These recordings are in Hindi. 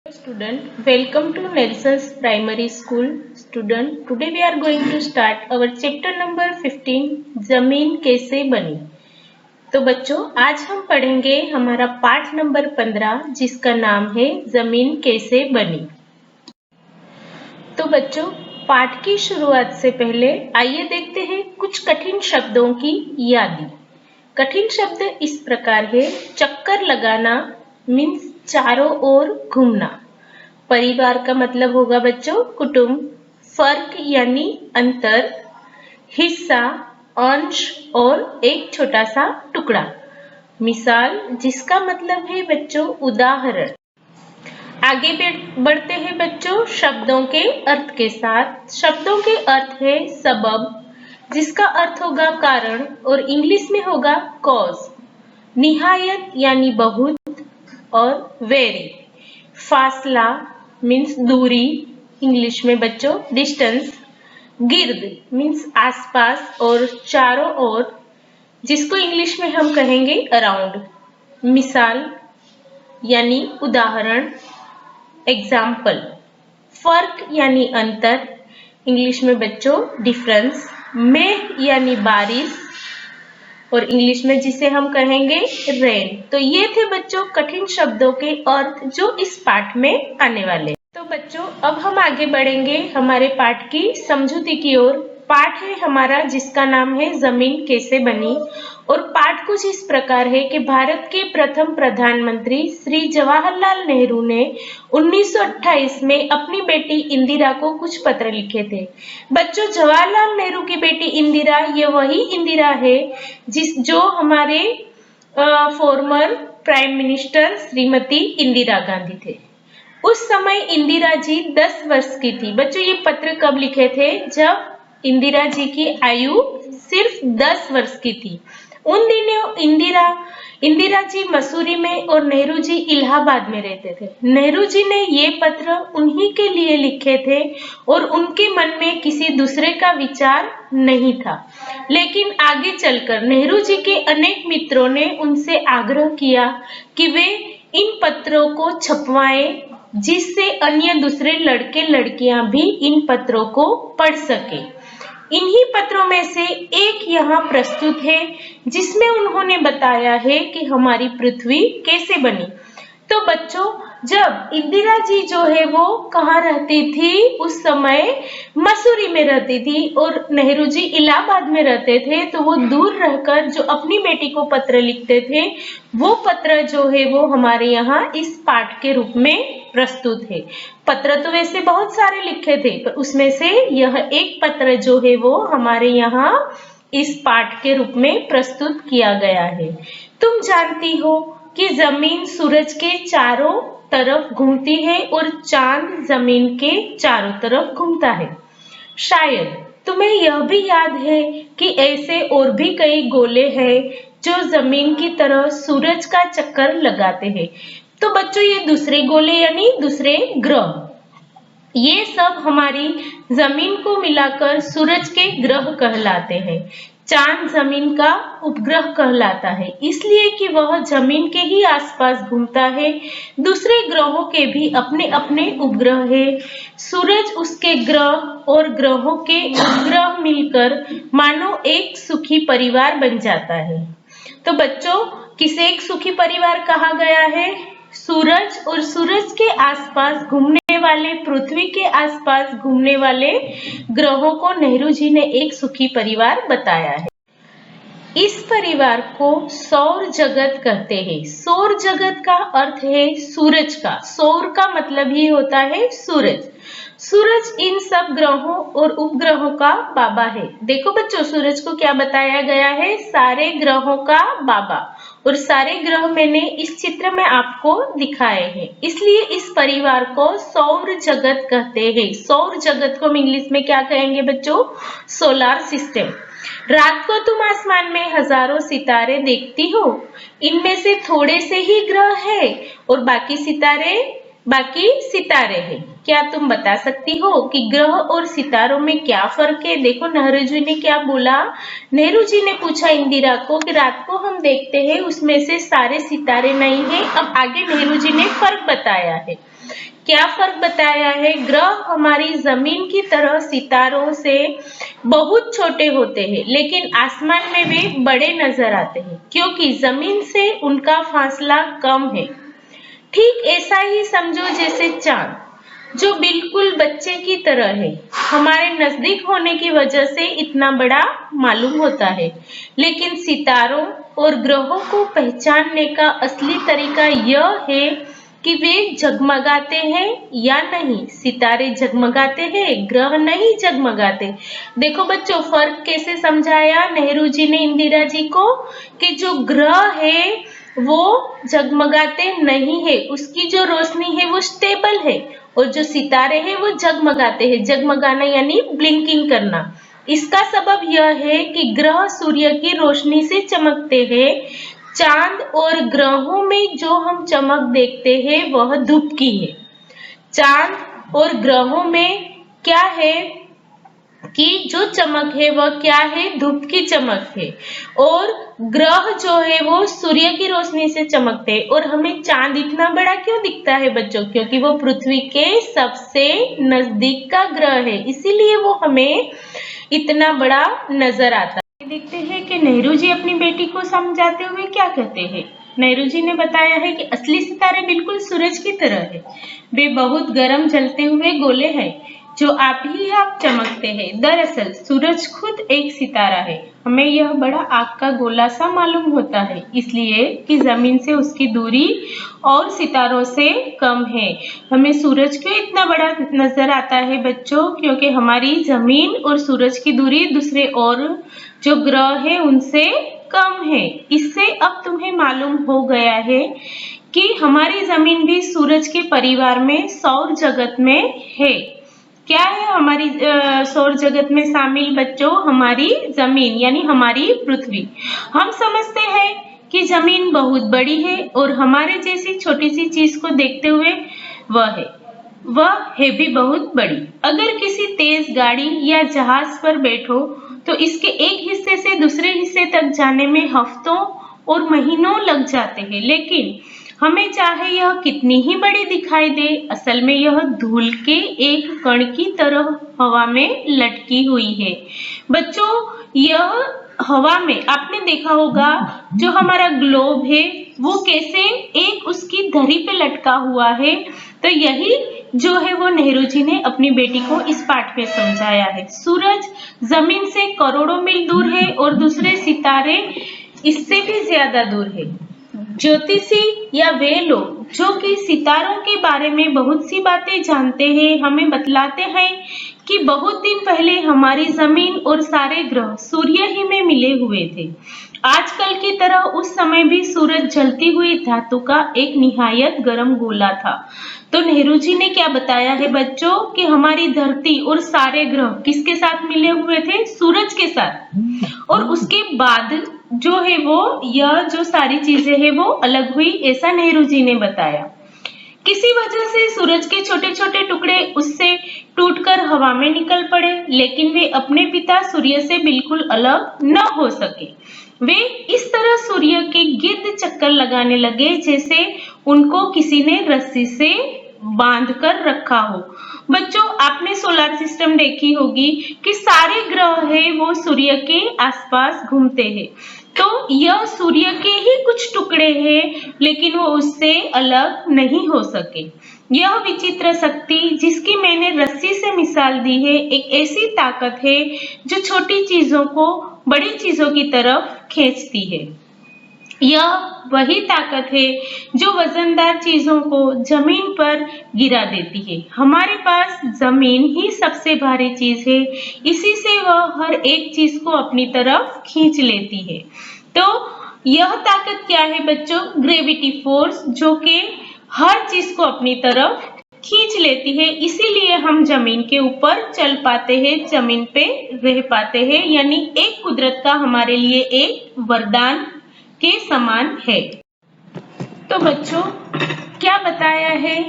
Student, welcome to Nelson's Primary School. Student, today we are going to start our chapter number 15, जमीन कैसे बनी। तो बच्चों, आज हम पढ़ेंगे हमारा पाठ नंबर 15 जिसका नाम है जमीन कैसे बनी। तो बच्चों, पाठ की शुरुआत से पहले आइए देखते हैं कुछ कठिन शब्दों की यादी। कठिन शब्द इस प्रकार है। चक्कर लगाना मीन्स चारों ओर घूमना। परिवार का मतलब होगा बच्चों कुटुंब। फर्क यानी अंतर। हिस्सा अंश और एक छोटा सा टुकड़ा। मिसाल जिसका मतलब है बच्चों उदाहरण। आगे बढ़ते हैं बच्चों शब्दों के अर्थ के साथ। शब्दों के अर्थ है सबब जिसका अर्थ होगा कारण और इंग्लिश में होगा कॉज। निहायत यानी बहुत और वेरी। फासला मीन्स दूरी, इंग्लिश में बच्चों डिस्टेंस। गिर्द मीन्स आसपास और चारों ओर, जिसको इंग्लिश में हम कहेंगे अराउंड। मिसाल यानी उदाहरण, एग्जाम्पल। फर्क यानी अंतर, इंग्लिश में बच्चों डिफरेंस। मेघ यानी बारिश और इंग्लिश में जिसे हम कहेंगे रेन। तो ये थे बच्चों कठिन शब्दों के अर्थ जो इस पाठ में आने वाले। तो बच्चों अब हम आगे बढ़ेंगे हमारे पाठ की समझूती की ओर। पाठ है हमारा जिसका नाम है जमीन कैसे बनी और पाठ कुछ इस प्रकार है कि भारत के प्रथम प्रधानमंत्री श्री जवाहरलाल नेहरू ने 1928 में अपनी बेटी इंदिरा को कुछ पत्र लिखे थे। बच्चों जवाहरलाल नेहरू की बेटी इंदिरा ये वही इंदिरा है जो हमारे former prime minister Shrimati Indira Gandhi थे। उस समय इंदिरा जी 10 वर्ष की थी। बच्चों ये पत्र कब लिखे थे? जब इंदिरा जी की आयु सिर्फ 10 वर्ष की थी। उन दिनों इंदिरा जी मसूरी में और नेहरू जी इलाहाबाद में रहते थे। नेहरू जी ने ये पत्र उन्हीं के लिए लिखे थे और उनके मन में किसी दूसरे का विचार नहीं था। लेकिन आगे चलकर नेहरू जी के अनेक मित्रों ने उनसे आग्रह किया कि वे इन पत्रों को छपवाएं जिससे अन्य दूसरे लड़के लड़कियां भी इन पत्रों को पढ़ सके। इन्हीं पत्रों में से एक यहाँ प्रस्तुत है जिसमें उन्होंने बताया है कि हमारी पृथ्वी कैसे बनी। तो बच्चों जब इंदिरा जी जो है वो कहाँ रहती थी? उस समय मसूरी में रहती थी और नेहरू जी इलाहाबाद में रहते थे। तो वो दूर रहकर जो अपनी बेटी को पत्र लिखते थे वो पत्र जो है वो हमारे यहाँ इस पाठ के रूप में प्रस्तुत है। पत्र तो वैसे बहुत सारे लिखे थे पर उसमें से यह एक पत्र जो है वो हमारे यहाँ इस पाठ के रूप में प्रस्तुत किया गया है। तुम जानती हो कि जमीन सूरज के चारों तरफ घूमती है और चांद जमीन के चारों तरफ घूमता है। शायद तुम्हें यह भी याद है कि ऐसे और भी कई गोले हैं जो जमीन की तरह सूरज का चक्कर लगाते हैं। तो बच्चों ये दूसरे गोले यानी दूसरे ग्रह, ये सब हमारी जमीन को मिलाकर सूरज के ग्रह कहलाते हैं। चांद जमीन का उपग्रह कहलाता है इसलिए कि वह जमीन के ही आसपास घूमता है। दूसरे ग्रहों के भी अपने अपने उपग्रह है। सूरज उसके ग्रह और ग्रहों के उपग्रह मिलकर मानो एक सुखी परिवार बन जाता है। तो बच्चों किसे एक सुखी परिवार कहा गया है? सूरज और सूरज के आसपास घूमने वाले, पृथ्वी के आसपास घूमने वाले ग्रहों को नेहरू जी ने एक सुखी परिवार बताया है। इस परिवार को सौर जगत कहते हैं। सौर जगत का अर्थ है सूरज का। सौर का मतलब ही होता है सूरज। सूरज इन सब ग्रहों और उपग्रहों का बाबा है। देखो बच्चों सूरज को क्या बताया गया है? सारे ग्रहों का बाबा। और सारे ग्रह मैंने इस चित्र में आपको दिखाए हैं। इसलिए इस परिवार को सौर जगत कहते हैं। सौर जगत को हम इंग्लिश में क्या कहेंगे बच्चों? Solar system. रात को तुम आसमान में हजारों सितारे देखती हो। इनमें से थोड़े से ही ग्रह है और बाकी सितारे हैं। क्या तुम बता सकती हो कि ग्रह और सितारों में क्या फर्क है? देखो नेहरू जी ने क्या बोला। नेहरू जी ने पूछा इंदिरा को कि रात को हम देखते हैं उसमें से सारे सितारे नहीं है। अब आगे नेहरू जी ने फर्क बताया है। क्या फर्क बताया है? ग्रह हमारी जमीन की तरह सितारों से बहुत छोटे होते हैं, लेकिन आसमान में वे बड़े नजर आते हैं क्योंकि जमीन से उनका फासला कम है। ठीक ऐसा ही समझो जैसे चांद, जो बिल्कुल बच्चे की तरह है, हमारे नजदीक होने की वजह से इतना बड़ा मालूम होता है, लेकिन सितारों और ग्रहों को पहचानने का असली तरीका यह है कि वे जगमगाते हैं या नहीं। सितारे जगमगाते हैं, ग्रह नहीं जगमगाते। देखो बच्चों, फर्क कैसे समझाया नेहरू जी ने इंदिरा जी को, कि जो ग्रह है वो जगमगाते नहीं है, उसकी जो रोशनी है वो स्टेबल है, और जो सितारे हैं वो जगमगाते हैं। जगमगाना यानी ब्लिंकिंग करना। इसका सबब यह है कि ग्रह सूर्य की रोशनी से चमकते हैं। चांद और ग्रहों में जो हम चमक देखते हैं वह धूप की है। चांद और ग्रहों में क्या है कि जो चमक है वह क्या है? धूप की चमक है। और ग्रह जो है वो सूर्य की रोशनी से चमकते हैं। और हमें चांद इतना बड़ा क्यों दिखता है बच्चों? क्योंकि वो पृथ्वी के सबसे नजदीक का ग्रह है, इसीलिए वो हमें इतना बड़ा नजर आता है। देखते हैं कि नेहरू जी अपनी बेटी को समझाते हुए क्या कहते हैं। नेहरू जी ने बताया है कि असली सितारे बिल्कुल सूरज की तरह है। वे बहुत गर्म जलते हुए गोले हैं जो आप चमकते हैं। दरअसल सूरज खुद एक सितारा है। हमें यह बड़ा आग का गोला सा मालूम होता है, इसलिए कि जमीन से उसकी दूरी और सितारों से कम है। हमें सूरज क्यों इतना बड़ा नजर आता है बच्चों? क्योंकि हमारी जमीन और सूरज की दूरी दूसरे और जो ग्रह है उनसे कम है। इससे अब तुम्हें मालूम हो गया है कि हमारी जमीन भी सूरज के परिवार में सौर जगत में है। क्या है हमारी सौर जगत में शामिल बच्चों? हमारी जमीन यानी हमारी पृथ्वी। हम समझते हैं कि जमीन बहुत बड़ी है और हमारे जैसी छोटी सी चीज को देखते हुए वह है भी बहुत बड़ी। अगर किसी तेज गाड़ी या जहाज पर बैठो तो इसके एक हिस्से से दूसरे हिस्से तक जाने में हफ्तों और महीनों लग जाते हैं, लेकिन हमें चाहे यह कितनी ही बड़ी दिखाई दे, असल में यह धूल के एक कण की तरह हवा में लटकी हुई है। बच्चों, यह हवा में आपने देखा होगा जो हमारा ग्लोब है वो कैसे एक उसकी धरी पे लटका हुआ है। तो यही जो है वो नेहरू जी ने अपनी बेटी को इस पाठ में समझाया है। सूरज जमीन से करोड़ों मील दूर है और दूसरे सितारे इससे भी ज्यादा दूर है। ज्योतिषी या वे लोग जो कि सितारों के बारे में बहुत सी बातें जानते हैं, हमें बतलाते हैं कि बहुत दिन पहले हमारी जमीन और सारे ग्रह सूर्य ही में मिले हुए थे। आजकल की तरह उस समय भी सूरज जलती हुई धातु का एक निहायत गर्म गोला था। तो नेहरू जी ने क्या बताया है बच्चों कि हमारी धरती और सारे ग्रह किसके साथ मिले हुए थे? सूरज के साथ। और उसके बाद जो है वो यह जो सारी चीजें हैं वो अलग हुई, ऐसा नेहरू जी ने बताया। किसी वजह से सूरज के छोटे छोटे टुकड़े उससे टूटकर हवा में निकल पड़े, लेकिन वे अपने पिता सूर्य से बिल्कुल अलग न हो सके। वे इस तरह सूर्य के गिर्द चक्कर लगाने लगे जैसे उनको किसी ने रस्सी से बांध कर रखा हो। बच्चों, आपने सोलर सिस्टम देखी होगी कि सारे ग्रह है वो सूर्य के आसपास घूमते हैं। तो यह सूर्य के ही कुछ टुकड़े हैं, लेकिन वो उससे अलग नहीं हो सके। यह विचित्र शक्ति जिसकी मैंने रस्सी से मिसाल दी है, एक ऐसी ताकत है जो छोटी चीजों को बड़ी चीजों की तरफ खींचती है। यह वही ताकत है जो वजनदार चीजों को जमीन पर गिरा देती है। हमारे पास जमीन ही सबसे भारी चीज है, इसी से वह हर एक चीज को अपनी तरफ खींच लेती है। तो यह ताकत क्या है बच्चों? ग्रेविटी फोर्स, जो कि हर चीज को अपनी तरफ खींच लेती है। इसीलिए हम जमीन के ऊपर चल पाते हैं, जमीन पे रह पाते हैं, यानी एक कुदरत का हमारे लिए एक वरदान के समान है। तो बच्चों, क्या बताया है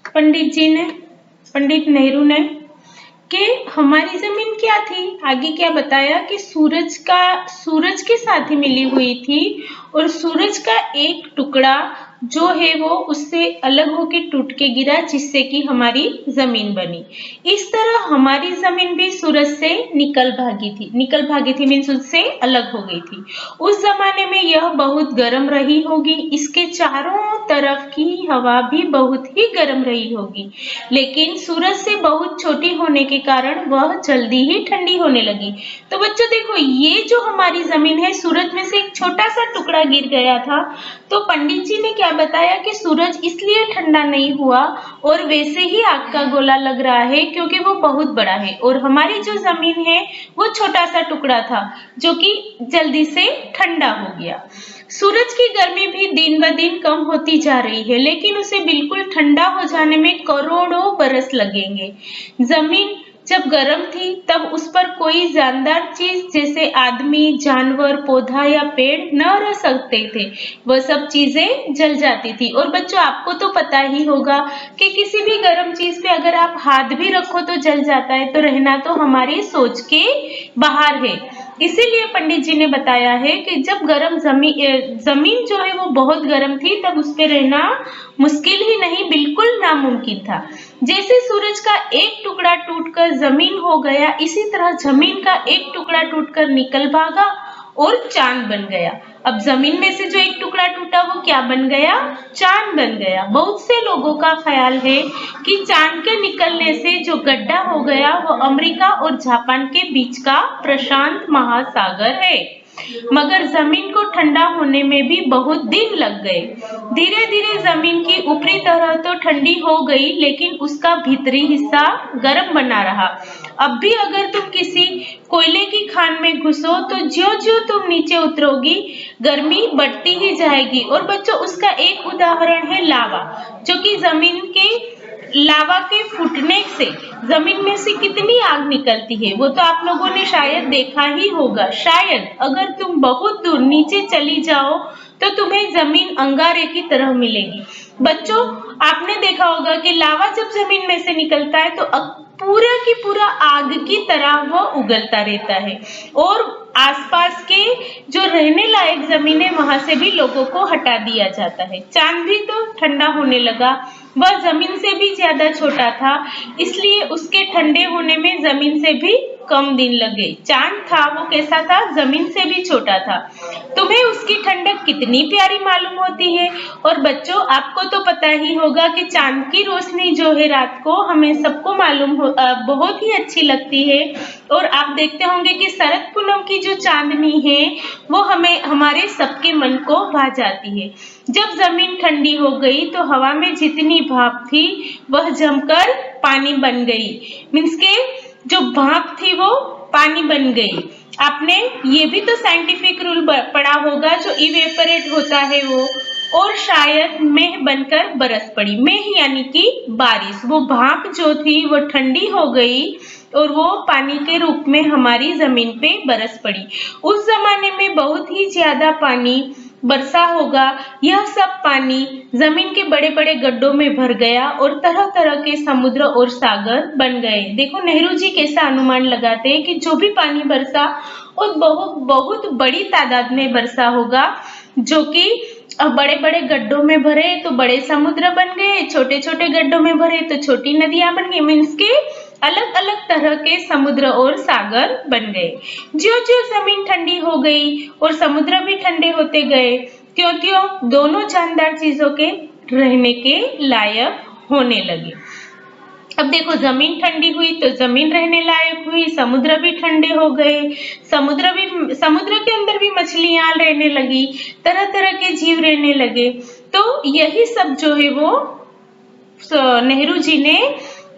पंडित जी ने, पंडित नेहरू ने, कि हमारी जमीन क्या थी? आगे क्या बताया कि सूरज के साथ ही मिली हुई थी और सूरज का एक टुकड़ा जो है वो उससे अलग होके टूट के गिरा, जिससे कि हमारी जमीन बनी। इस तरह हमारी जमीन भी सूरज से निकल भागी थी मीन्स उससे अलग हो गई थी। उस जमाने में यह बहुत गर्म रही होगी, इसके चारों तरफ की हवा भी बहुत ही गर्म रही होगी, लेकिन सूरज से बहुत छोटी होने के कारण वह जल्दी ही ठंडी होने लगी। तो बच्चों देखो, ये जो हमारी जमीन है, सूरज में से एक छोटा सा टुकड़ा गिर गया था, तो पंडित जी ने क्या बताया कि सूरज इसलिए ठंडा नहीं हुआ और वैसे ही आग का गोला लग रहा है क्योंकि वो बहुत बड़ा है, और हमारी जो जमीन है वो छोटा सा टुकड़ा था जो कि जल्दी से ठंडा हो गया। सूरज की गर्मी भी दिन ब दिन कम होती जा रही है, लेकिन उसे बिल्कुल ठंडा हो जाने में करोड़ों बरस लगेंगे। जमीन जब गर्म थी तब उस पर कोई जानदार चीज जैसे आदमी, जानवर, पौधा या पेड़ न रह सकते थे। वह सब चीजें जल जाती थी। और बच्चों, आपको तो पता ही होगा कि किसी भी गर्म चीज पे अगर आप हाथ भी रखो तो जल जाता है, तो रहना तो हमारी सोच के बाहर है। इसीलिए पंडित जी ने बताया है कि जब जमीन जो है वो बहुत गर्म थी, तब उस पे रहना मुश्किल ही नहीं, बिल्कुल नामुमकिन था। जैसे सूरज का एक टुकड़ा टूटकर जमीन हो गया, इसी तरह जमीन का एक टुकड़ा टूटकर निकल भागा और चांद बन गया। अब जमीन में से जो एक टुकड़ा टूटा वो क्या बन गया? चांद बन गया। बहुत से लोगों का ख्याल है कि चांद के निकलने से जो गड्ढा हो गया वो अमेरिका और जापान के बीच का प्रशांत महासागर है। मगर जमीन को ठंडा होने में भी बहुत दिन लग गए। धीरे धीरे जमीन की ऊपरी तरह तो ठंडी हो गई, लेकिन उसका भीतरी हिस्सा गर्म बना रहा। अब भी अगर तुम किसी कोयले की खान में घुसो तो ज्यों ज्यों तुम नीचे उतरोगी, गर्मी बढ़ती ही जाएगी। और बच्चों, उसका एक उदाहरण है लावा, जो कि जमीन के लावा के फूटने से जमीन में से कितनी आग निकलती है, वो तो आप लोगों ने शायद देखा ही होगा। शायद अगर तुम बहुत दूर नीचे चली जाओ तो तुम्हें जमीन अंगारे की तरह मिलेगी। बच्चों, आपने देखा होगा कि लावा जब जमीन में से निकलता है तो पूरा की पूरा आग की तरह वो उगलता रहता है, और आसपास के जो रहने लायक जमीन है वहां से भी लोगों को हटा दिया जाता है। चांद भी तो ठंडा होने लगा। वह जमीन से भी ज्यादा छोटा था, इसलिए उसके ठंडे होने में जमीन से भी कम दिन लगे। चांद था वो कैसा था? जमीन से भी छोटा था। तुम्हें उसकी ठंडक कितनी प्यारी मालूम होती है। और बच्चों, आपको तो पता ही होगा कि चांद की रोशनी जो है रात को हमें सबको बहुत ही अच्छी लगती है। और आप देखते होंगे कि शरद पूनम की जो चांदनी है वो हमें हमारे सबके मन को भा जाती है। जब जमीन ठंडी हो गई तो हवा में जितनी भाप थी वह जमकर पानी बन गई। मीन्स के जो भाप थी वो पानी बन गई। आपने ये भी तो साइंटिफिक रूल पढ़ा होगा, जो इवेपोरेट होता है वो, और शायद मेघ बनकर बरस पड़ी। मेघ यानी कि बारिश। वो भाप जो थी वो ठंडी हो गई और वो पानी के रूप में हमारी जमीन पे बरस पड़ी। उस जमाने में बहुत ही ज्यादा पानी बरसा होगा। यह सब पानी जमीन के बड़े बड़े गड्ढों में भर गया और तरह तरह के समुद्र और सागर बन गए। देखो नेहरू जी कैसा अनुमान लगाते हैं कि जो भी पानी बरसा और बहुत बहुत बड़ी तादाद में बरसा होगा, जो कि बड़े बड़े गड्ढों में भरे तो बड़े समुद्र बन गए, छोटे छोटे गड्ढों में भरे तो छोटी नदियां बन गई। मीन्स के अलग अलग तरह के समुद्र और सागर बन गए। ज्यों ज्यों जमीन ठंडी हो गई और समुद्र भी ठंडे होते गए, त्यों त्यों दोनों जानदार चीजों के रहने के लायक होने लगे। अब देखो, जमीन ठंडी हुई तो जमीन रहने लायक हुई, समुद्र भी ठंडे हो गए, समुद्र के अंदर भी मछलियां रहने लगी, तरह तरह के जीव रहने लगे। तो यही सब जो है वो नेहरू जी ने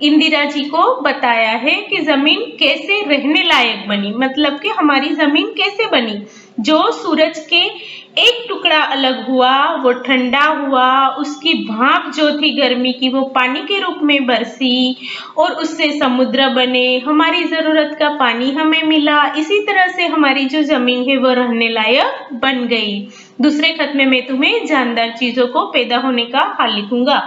इंदिरा जी को बताया है कि जमीन कैसे रहने लायक बनी, मतलब कि हमारी जमीन कैसे बनी। जो सूरज के एक टुकड़ा अलग हुआ, वो ठंडा हुआ, उसकी भाप जो थी गर्मी की वो पानी के रूप में बरसी और उससे समुद्र बने, हमारी जरूरत का पानी हमें मिला। इसी तरह से हमारी जो जमीन है वो रहने लायक बन गई। दूसरे खत में मैं तुम्हें जानदार चीजों को पैदा होने का हाल लिखूंगा।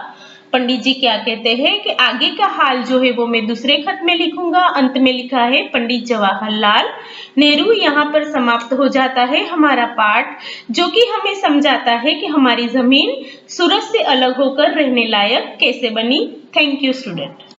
पंडित जी क्या कहते हैं कि आगे का हाल जो है वो मैं दूसरे खत में लिखूंगा। अंत में लिखा है पंडित जवाहरलाल नेहरू। यहाँ पर समाप्त हो जाता है हमारा पाठ, जो कि हमें समझाता है कि हमारी जमीन सूरज से अलग होकर रहने लायक कैसे बनी। Thank you student.